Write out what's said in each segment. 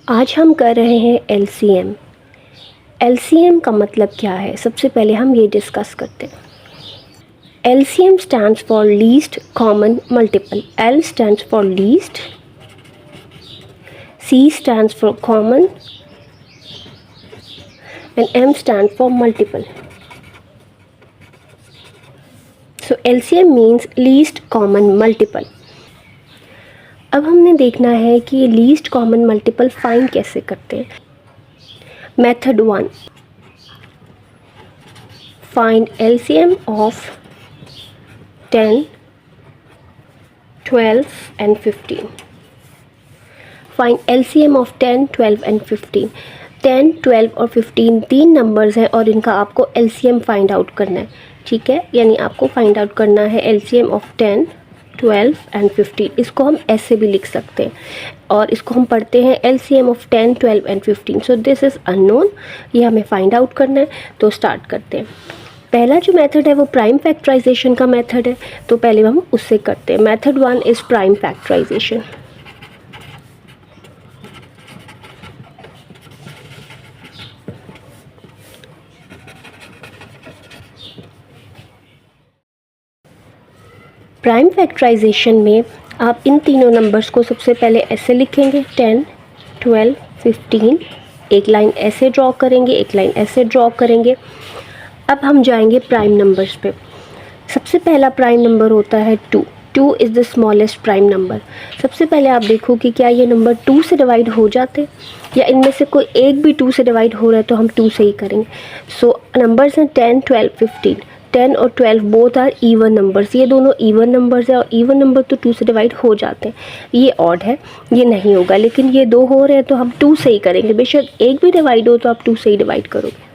आज हम कर रहे हैं एलसीएम। एलसीएम का मतलब क्या है, सबसे पहले हम ये डिस्कस करते हैं। LCM stands for least common multiple. L stands for least, C stands for common and M stands for multiple. So LCM means least common multiple. अब हमने देखना है कि ये लीस्ट कॉमन मल्टीपल फाइंड कैसे करते हैं। Method 1, find LCM of 10, 12 and 15. Find LCM of 10, 12 and 15. 10, 12 और 15 तीन नंबर्स हैं और इनका आपको एलसीएम फाइंड आउट करना है, ठीक है। यानी आपको फाइंड आउट करना है एलसीएम ऑफ 10, 12 and 15। इसको हम ऐसे भी लिख सकते हैं और इसको हम पढ़ते हैं LCM of 10, 12 and 15। So this is unknown, ये हमें फाइंड आउट करना है। तो स्टार्ट करते हैं। पहला जो मेथड है वो प्राइम फैक्टराइजेशन का मेथड है, तो पहले हम उससे करते हैं। Method 1 is prime factorization. Prime factorization में आप इन तीनों नंबर्स को सबसे पहले ऐसे लिखेंगे 10, 12, 15। एक लाइन ऐसे ड्रॉ करेंगे, एक लाइन ऐसे ड्रॉ करेंगे। अब हम जाएंगे प्राइम नंबर्स पे। सबसे पहला प्राइम नंबर होता है 2। 2 is the smallest prime number. सबसे पहले आप देखो कि क्या ये नंबर 2 से डिवाइड हो जाते, या इनमें से कोई एक भी 2 से डिवाइड हो रहा है तो हम 2 से ही करेंगे। सो नंबर्स हैं 10, 12, 15। 10 और 12 बोथ आर इवन नंबर्स। ये दोनों इवन नंबर्स है और इवन नंबर तो 2 से डिवाइड हो जाते हैं। ये ऑड है, ये नहीं होगा, लेकिन ये 2 हो रहे हैं तो हम 2 से ही करेंगे। बेशक एक भी डिवाइड हो तो आप 2 से ही डिवाइड करोगे।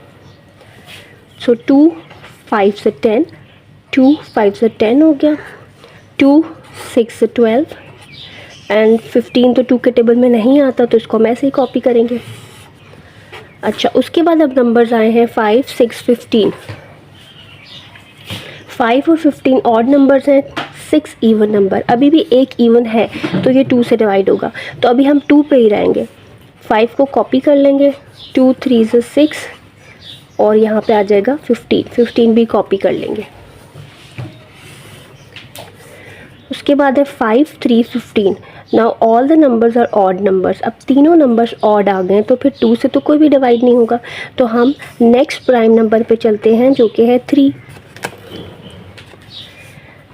सो 2 5 से 10, 2 5 से 10 हो गया। 2 6 से 12 एंड 15 तो 2 के टेबल में नहीं आता, तो इसको हम ऐसे ही कॉपी करेंगे। अच्छा, उसके बाद अब नंबर्स आए हैं 5, 6, 15। 5 और 15 ऑड नंबर्स हैं, 6 इवन नंबर। अभी भी एक इवन है तो ये 2 से डिवाइड होगा, तो अभी हम 2 पे ही रहेंगे। 5 को कॉपी कर लेंगे, 2 3 से 6 और यहाँ पे आ जाएगा 15। 15 भी कॉपी कर लेंगे। उसके बाद है 5, 3, 15। Now all the numbers are odd numbers. अब तीनों नंबर्स ऑड आ गए तो फिर 2 से तो कोई भी डिवाइड नहीं होगा, तो हम नेक्स्ट प्राइम नंबर पे चलते हैं जो कि है 3।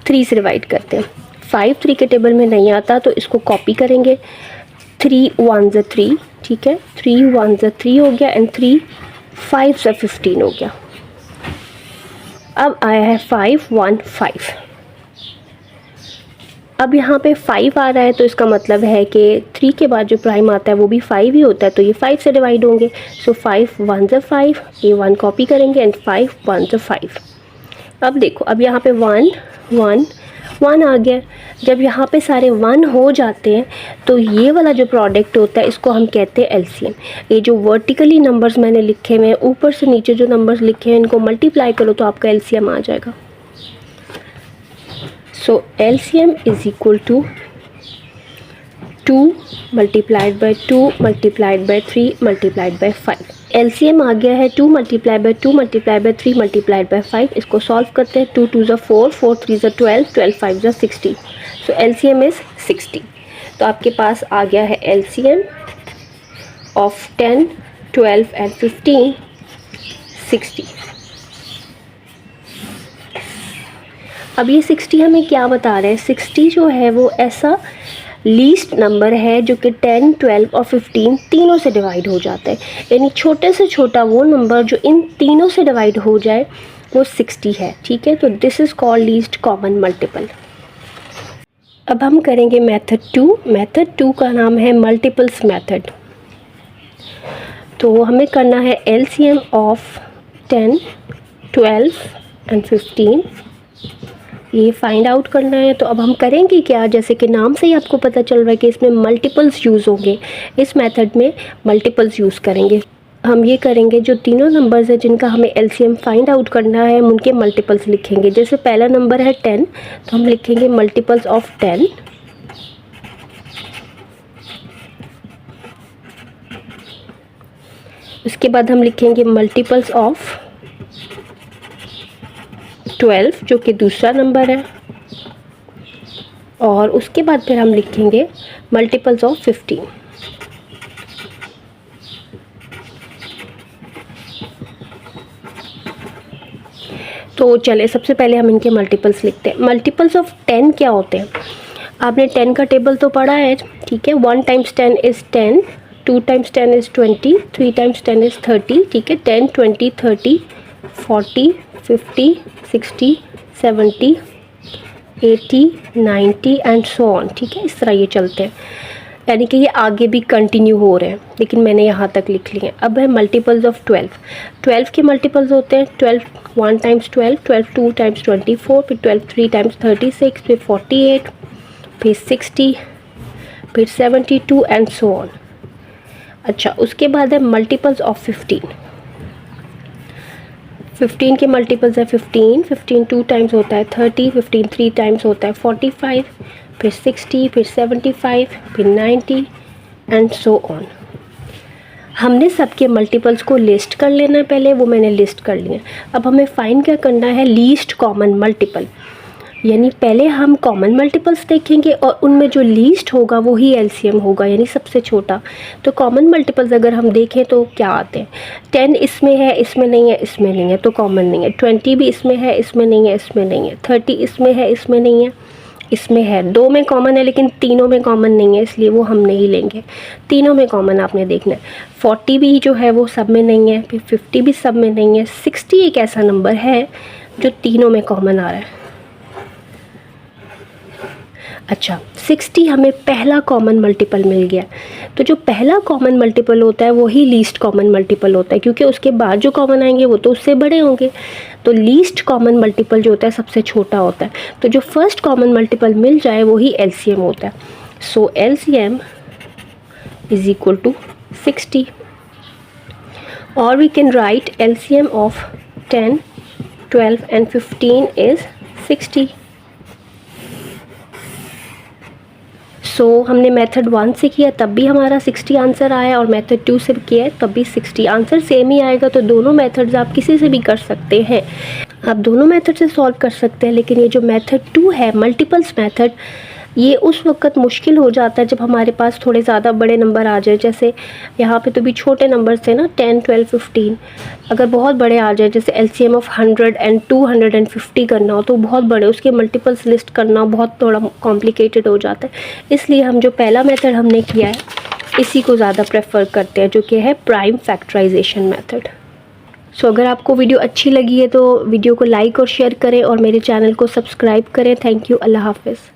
3 से डिवाइड करते हैं। 5 3 के टेबल में नहीं आता तो इसको कॉपी करेंगे। 3 1 से 3, ठीक है। 3 1 से 3 हो गया एंड 3 5 से 15 हो गया। अब आया है 5 1 5। अब यहाँ पे 5 आ रहा है तो इसका मतलब है कि 3 के बाद जो प्राइम आता है वो भी 5 ही होता है, तो ये 5 से डिवाइड होंगे। सो 5 1 से 5, ये 1 कॉपी करेंगे एंड 5 1 से 5। अब देखो, अब यहाँ पे 1 1 1 आ गया। जब यहाँ पे सारे 1 हो जाते हैं तो ये वाला जो प्रोडक्ट होता है इसको हम कहते हैं एलसीएम। ये जो वर्टिकली नंबर्स मैंने लिखे हुए हैं, ऊपर से नीचे जो नंबर्स लिखे हैं, इनको मल्टीप्लाई करो तो आपका एलसीएम आ जाएगा। So LCM is equal to 2 multiplied by 2 multiplied by 3 multiplied by 5। LCM आ गया है 2 multiply by 2 multiply by 3 multiplied by 5। इसको सॉल्व करते हैं। 2 2 ज़ा 4, 4 3 ज़ा 12, 12 5 ज़ा 60। सो एलसीएम इज़ 60। तो आपके पास आ गया है एलसीएम ऑफ 10, 12 एंड 15 60। अब ये 60 हमें क्या बता रहे हैं? 60 जो है वो ऐसा लीस्ट नंबर है जो कि 10, 12 और 15 तीनों से डिवाइड हो जाता है। यानी छोटे से छोटा वो नंबर जो इन तीनों से डिवाइड हो जाए वो 60 है, ठीक है। तो this is called least common multiple. अब हम करेंगे मेथड 2। मेथड 2 का नाम है मल्टीपल्स मेथड। तो हमें करना है एलसीएम ऑफ 10, 12 एंड 15, ये फाइंड आउट करना है। तो अब हम करेंगे क्या, जैसे कि नाम से ही आपको पता चल रहा है कि इसमें मल्टीपल्स यूज़ होंगे। इस मेथड में मल्टीपल्स यूज़ करेंगे। हम ये करेंगे, जो तीनों नंबर्स हैं जिनका हमें एलसीएम फाइंड आउट करना है हम उनके मल्टीपल्स लिखेंगे। जैसे पहला नंबर है 10, तो हम लिखेंगे मल्टीपल्स ऑफ 10। उसके बाद हम लिखेंगे मल्टीपल्स ऑफ 12 जो कि दूसरा नंबर है, और उसके बाद फिर हम लिखेंगे मल्टीपल्स ऑफ 15। तो चले सबसे पहले हम इनके मल्टीपल्स लिखते हैं। मल्टीपल्स ऑफ 10 क्या होते हैं? आपने 10 का टेबल तो पढ़ा है, ठीक है। 1 times 10 is 10, 2 times 10 is 20, 3 times 10 is 30, ठीक है। 10, 20, 30, 40, 50, 60, 70, 80, 90 एंड सो ऑन, ठीक है। इस तरह ये चलते हैं, यानी कि ये आगे भी कंटिन्यू हो रहे हैं, लेकिन मैंने यहाँ तक लिख लिए। अब है मल्टीपल्स ऑफ 12। 12 के मल्टीपल्स होते हैं 12 1 टाइम्स 12, 12 2 टाइम्स 24, फिर 12 3 टाइम्स 36, फिर 48, फिर 60, फिर 72 एंड सो ऑन। अच्छा, उसके बाद है मल्टीपल्स ऑफ 15। 15 के मल्टीपल्स है 15, 15 2 टाइम्स होता है 30, 15 3 टाइम्स होता है 45, फिर 60, फिर 75, फिर 90 एंड सो ऑन। हमने सबके मल्टीपल्स को लिस्ट कर लेना है पहले, वो मैंने लिस्ट कर लिया। अब हमें फाइंड क्या करना है? लीस्ट कॉमन मल्टीपल, यानी पहले हम कॉमन मल्टीपल्स देखेंगे और उनमें जो लीस्ट होगा वो ही एलसीएम होगा, यानी सबसे छोटा। तो कॉमन मल्टीपल्स अगर हम देखें तो क्या आते हैं? 10 इसमें है, इसमें नहीं है, इसमें नहीं है, तो कॉमन नहीं है। 20 भी इसमें है, इसमें नहीं है, इसमें नहीं है। 30 इसमें है, इसमें नहीं है, इसमें है। 2 में कॉमन है लेकिन तीनों में कॉमन नहीं है, इसलिए वो हम नहीं लेंगे। तीनों में कॉमन आपने देखना है। 40 भी जो है वो सब में नहीं है, फिर 50 भी सब में नहीं है। 60 एक ऐसा नंबर है जो तीनों में कॉमन आ रहा है। अच्छा, 60 हमें पहला कॉमन मल्टीपल मिल गया। तो जो पहला कॉमन मल्टीपल होता है वो ही लीस्ट कॉमन मल्टीपल होता है, क्योंकि उसके बाद जो कॉमन आएंगे वो तो उससे बड़े होंगे। तो लीस्ट कॉमन मल्टीपल जो होता है सबसे छोटा होता है। तो जो फर्स्ट कॉमन मल्टीपल मिल जाए वो ही एलसीएम होता है। So LCM is equal to 60, और we can write LCM of 10, 12 and 15 is 60। सो हमने मेथड 1 से किया तब भी हमारा 60 आंसर आया, और मेथड 2 से किया है तब भी 60 आंसर सेम ही आएगा। तो दोनों मेथड्स आप किसी से भी कर सकते हैं, आप दोनों मेथड से सॉल्व कर सकते हैं। लेकिन ये जो मेथड 2 है, मल्टीपल्स मेथड, ये उस वक्त मुश्किल हो जाता है जब हमारे पास थोड़े ज़्यादा बड़े नंबर आ जाए। जैसे यहाँ पे तो भी छोटे नंबर थे ना, 10, 12, 15। अगर बहुत बड़े आ जाए, जैसे एलसीएम ऑफ 100 एंड 250 करना हो, तो बहुत बड़े, उसके मल्टीपल्स लिस्ट करना बहुत थोड़ा कॉम्प्लिकेटेड हो जाता है। इसलिए हम जो पहला मेथड हमने किया है इसी को ज़्यादा प्रेफर करते हैं, जो कि है प्राइम फैक्टराइजेशन मेथड। सो अगर आपको वीडियो अच्छी लगी है तो वीडियो को लाइक और शेयर करें और मेरे चैनल को सब्सक्राइब करें। Thank you. अल्लाह हाफिज़।